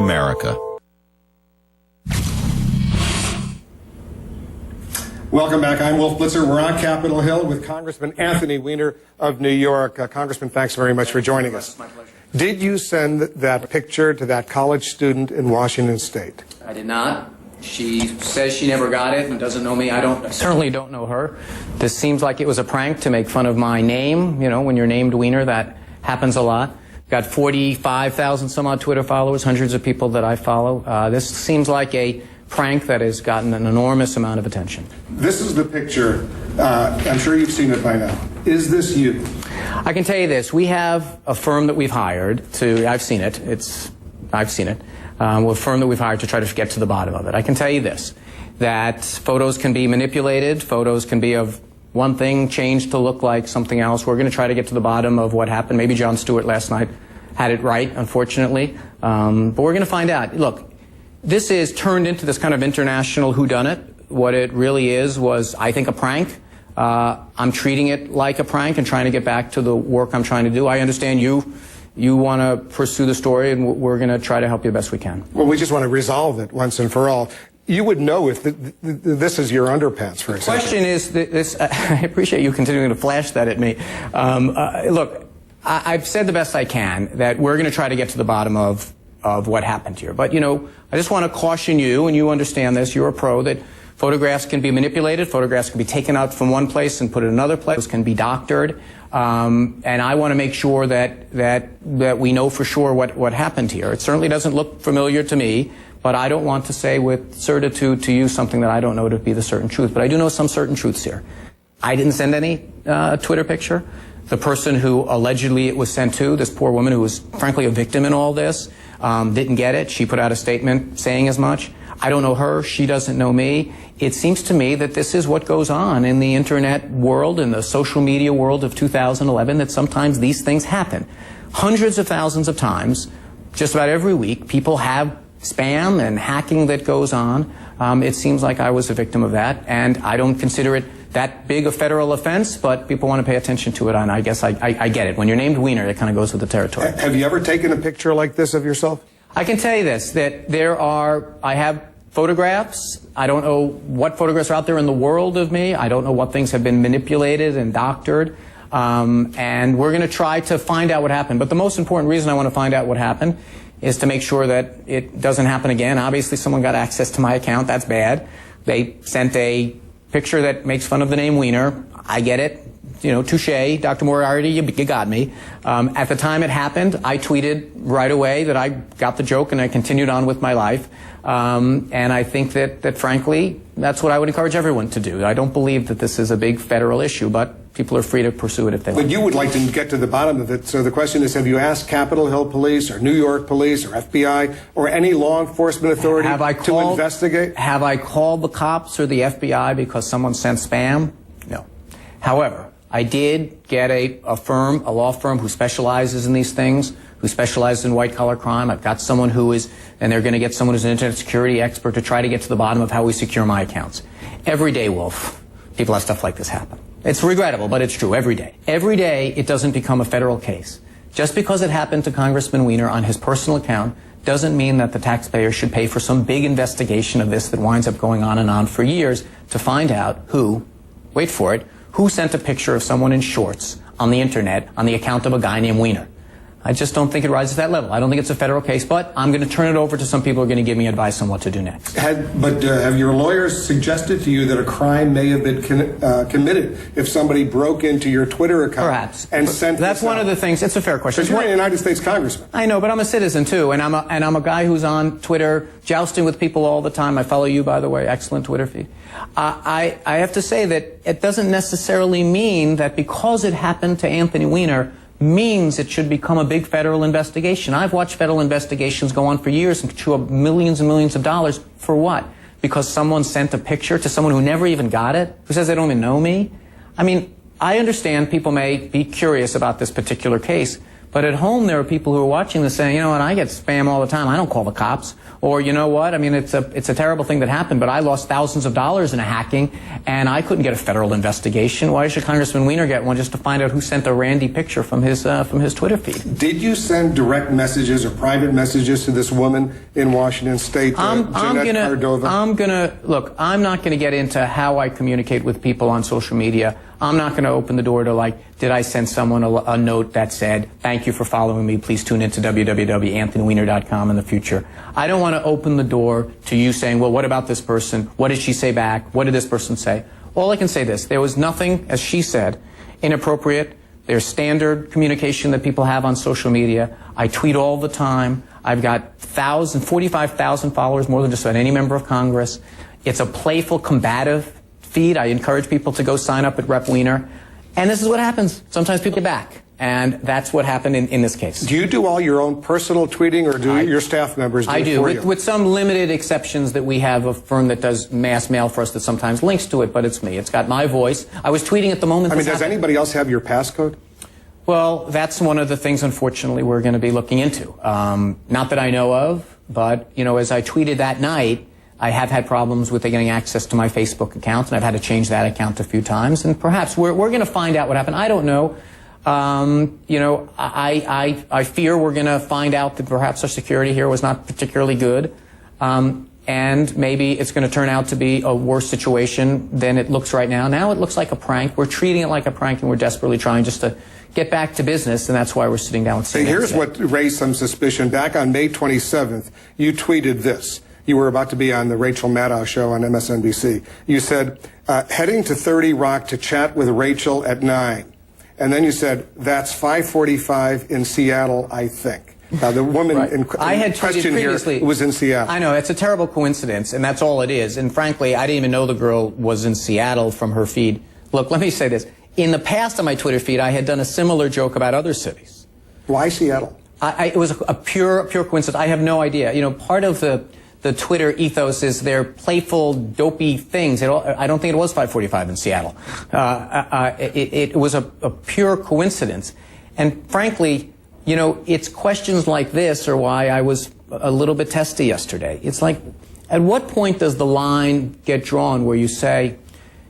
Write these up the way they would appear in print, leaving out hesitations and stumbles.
America. Welcome back. I'm Wolf Blitzer. We're on Capitol Hill with Congressman Anthony Weiner of New York. Congressman, thanks very much for joining us. My pleasure. Did you send that picture to that college student in Washington State? I did not. She says she never got it and doesn't know me. I certainly don't know her. This seems like it was a prank to make fun of my name. You know, when you're named Weiner, that happens a lot. Got 45,000 some odd Twitter followers, hundreds of people that I follow. This seems like a prank that has gotten an enormous amount of attention. This is the picture. I'm sure you've seen it by now. Is this you? I can tell you this. We have a firm that we've hired to, I've seen it. I've seen it. A firm that we've hired to try to get to the bottom of it. I can tell you this, that photos can be manipulated. Photos can be of one thing changed to look like something else. We're going to try to get to the bottom of what happened. Maybe Jon Stewart last night had it right, unfortunately. But we're going to find out. Look, this is turned into this kind of international whodunit. What it really is was, I think, a prank. I'm treating it like a prank and trying to get back to the work I'm trying to do. I understand you want to pursue the story, and we're going to try to help you the best we can. Well, we just want to resolve it once and for all. You would know if this is your underpants, for example. The question is, this, I appreciate you continuing to flash that at me. Look, I've said the best I can that we're going to try to get to the bottom of what happened here. But, you know, I just want to caution you, and you understand this, you're a pro, that photographs can be manipulated, photographs can be taken out from one place and put in another place, can be doctored, and I want to make sure that we know for sure what happened here. It certainly doesn't look familiar to me, but I don't want to say with certitude to you something that I don't know to be the certain truth. But I do know some certain truths here. I didn't send any Twitter picture. The person who allegedly it was sent to, this poor woman who was frankly a victim in all this, didn't get it. She put out a statement saying as much. I don't know her. She doesn't know me. It seems to me that this is what goes on in the internet world, in the social media world of 2011, that sometimes these things happen. Hundreds of thousands of times, just about every week, people have spam and hacking that goes on. It seems like I was a victim of that, and I don't consider it that big a federal offense, but people want to pay attention to it, and I guess I get it. When you're named Weiner, it kind of goes with the territory. Have you ever taken a picture like this of yourself? I can tell you this, that I have photographs. I don't know what photographs are out there in the world of me. I don't know what things have been manipulated and doctored. And we're going to try to find out what happened. But the most important reason I want to find out what happened is to make sure that it doesn't happen again. Obviously, someone got access to my account. That's bad. They sent a picture that makes fun of the name Weiner. I get it. You know, touche, Dr. Moriarty, you got me. At the time it happened, I tweeted right away that I got the joke and I continued on with my life. And I think that frankly, that's what I would encourage everyone to do. I don't believe that this is a big federal issue, but people are free to pursue it if they want. But you would like to get to the bottom of it. So the question is, have you asked Capitol Hill Police or New York Police or FBI or any law enforcement authority to investigate? Have I called the cops or the FBI because someone sent spam? No. However, I did get a law firm who specializes in these things, who specializes in white-collar crime. I've got someone and they're going to get someone who's an internet security expert to try to get to the bottom of how we secure my accounts. Every day, Wolf, people have stuff like this happen. It's regrettable, but it's true, every day. Every day, it doesn't become a federal case. Just because it happened to Congressman Weiner on his personal account doesn't mean that the taxpayer should pay for some big investigation of this that winds up going on and on for years to find out who, wait for it, who sent a picture of someone in shorts on the internet on the account of a guy named Weiner. I just don't think it rises to that level. I don't think it's a federal case, but I'm going to turn it over to some people who are going to give me advice on what to do next. Have your lawyers suggested to you that a crime may have been committed if somebody broke into your Twitter account? Perhaps. And sent That's one of the things. It's a fair question. Because you're a United States congressman. I know, but I'm a citizen too, and I'm a guy who's on Twitter jousting with people all the time. I follow you, by the way. Excellent Twitter feed. I have to say that it doesn't necessarily mean that because it happened to Anthony Weiner means it should become a big federal investigation. I've watched federal investigations go on for years and chew up millions and millions of dollars. For what? Because someone sent a picture to someone who never even got it, who says they don't even know me? I mean, I understand people may be curious about this particular case, But at home, there are people who are watching this saying, you know what, I get spam all the time. I don't call the cops. Or, you know what, I mean, it's a terrible thing that happened, but I lost thousands of dollars in a hacking, and I couldn't get a federal investigation. Why should Congressman Weiner get one just to find out who sent a randy picture from his Twitter feed? Did you send direct messages or private messages to this woman in Washington State, Jeanette Cardova? Look, I'm not going to get into how I communicate with people on social media. I'm not going to open the door to, like, did I send someone a note that said, thank you for following me, please tune into www.anthonyweiner.com in the future. I don't want to open the door to you saying, well, what about this person? What did she say back? What did this person say? All I can say this, there was nothing, as she said, inappropriate. There's standard communication that people have on social media. I tweet all the time. I've got 45,000 followers, more than just about any member of Congress. It's a playful, combative feed. I encourage people to go sign up at Rep Weiner. And this is what happens. Sometimes people get back. And that's what happened in this case. Do you do all your own personal tweeting, or do your staff members do it for you? With some limited exceptions that we have a firm that does mass mail for us that sometimes links to it, but it's me. It's got my voice. I was tweeting at the moment. I mean, does anybody else have your passcode? Well, that's one of the things, unfortunately, we're going to be looking into. Not that I know of, but, you know, as I tweeted that night, I have had problems with getting access to my Facebook account, and I've had to change that account a few times. And perhaps we're going to find out what happened. I don't know. You know, I fear we're going to find out that perhaps our security here was not particularly good. And maybe it's going to turn out to be a worse situation than it looks right now. Now it looks like a prank. We're treating it like a prank, and we're desperately trying just to get back to business, and that's why we're sitting down with CNN. Here's what raised some suspicion. Back on May 27th, you tweeted this. You were about to be on the Rachel Maddow show on MSNBC. You said, heading to 30 Rock to chat with Rachel at 9. And then you said, that's 5:45 in Seattle, I think. Now, the woman in question here was in Seattle. I know, it's a terrible coincidence, and that's all it is. And frankly, I didn't even know the girl was in Seattle from her feed. Look, let me say this. In the past on my Twitter feed, I had done a similar joke about other cities. Why Seattle? It was a pure coincidence. I have no idea. You know, part of the Twitter ethos is their playful, dopey things. I don't think it was 5:45 in Seattle. It was a pure coincidence. And frankly, you know, it's questions like this are why I was a little bit testy yesterday. It's like, at what point does the line get drawn where you say,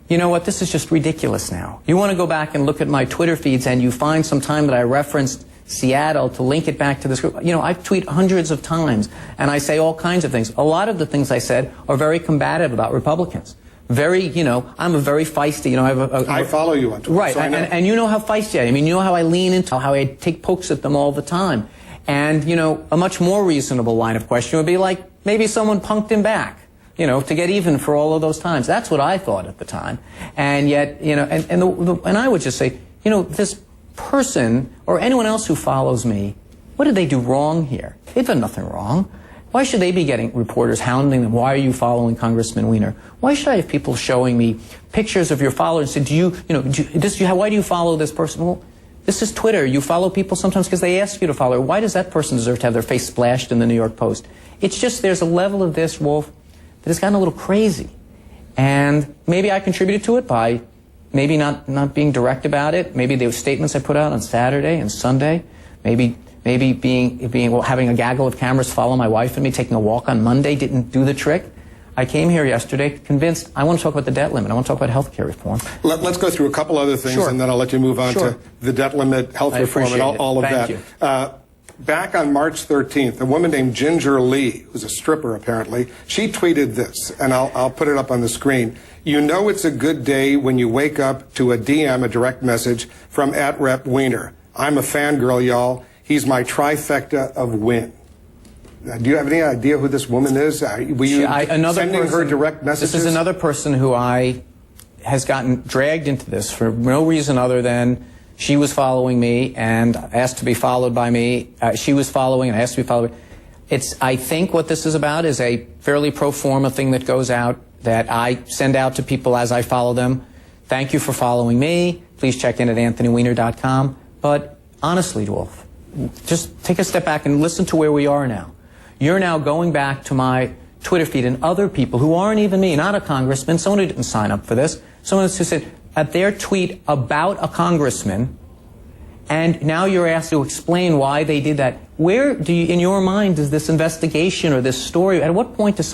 you know what, this is just ridiculous now. You want to go back and look at my Twitter feeds and you find some time that I referenced Seattle to link it back to this group. You know, I tweet hundreds of times, and I say all kinds of things. A lot of the things I said are very combative about Republicans. Very, you know, I'm a very feisty, you know, I follow you on Twitter. Right, so and you know how feisty I am. I mean, you know how I lean into, how I take pokes at them all the time. And, you know, a much more reasonable line of question would be like, maybe someone punked him back, you know, to get even for all of those times. That's what I thought at the time. And yet, you know, and I would just say, you know, this person or anyone else who follows me, what did they do wrong here? They've done nothing wrong. Why should they be getting reporters hounding them? Why are you following Congressman Weiner? Why should I have people showing me pictures of your followers and say, why do you follow this person? Well, this is Twitter. You follow people sometimes because they ask you to follow. Why does that person deserve to have their face splashed in the New York Post? It's just there's a level of this, Wolf, that has gotten a little crazy. And maybe I contributed to it by maybe not being direct about it. Maybe those statements I put out on Saturday and Sunday. Maybe having a gaggle of cameras follow my wife and me taking a walk on Monday didn't do the trick. I came here yesterday convinced I want to talk about the debt limit. I want to talk about health care reform. Let's go through a couple other things, and then I'll let you move on to the debt limit, health reform, and all of that. Thank you. Back on March 13th, a woman named Ginger Lee, who's a stripper apparently, she tweeted this, and I'll put it up on the screen. You know it's a good day when you wake up to a DM, a direct message, from @Rep Weiner. I'm a fangirl, y'all. He's my trifecta of win. Do you have any idea who this woman is? Were you sending her direct messages? This is another person who has gotten dragged into this for no reason other than she was following me and asked to be followed by me. She was following and asked to be followed. I think what this is about is a fairly pro forma thing that goes out that I send out to people as I follow them. Thank you for following me. Please check in at anthonyweiner.com. But honestly, Wolf, just take a step back and listen to where we are now. You're now going back to my Twitter feed and other people who aren't even me, not a congressman, someone who didn't sign up for this, someone who said at their tweet about a congressman, and now you're asked to explain why they did that. Where do you, in your mind, does this investigation or this story, at what point does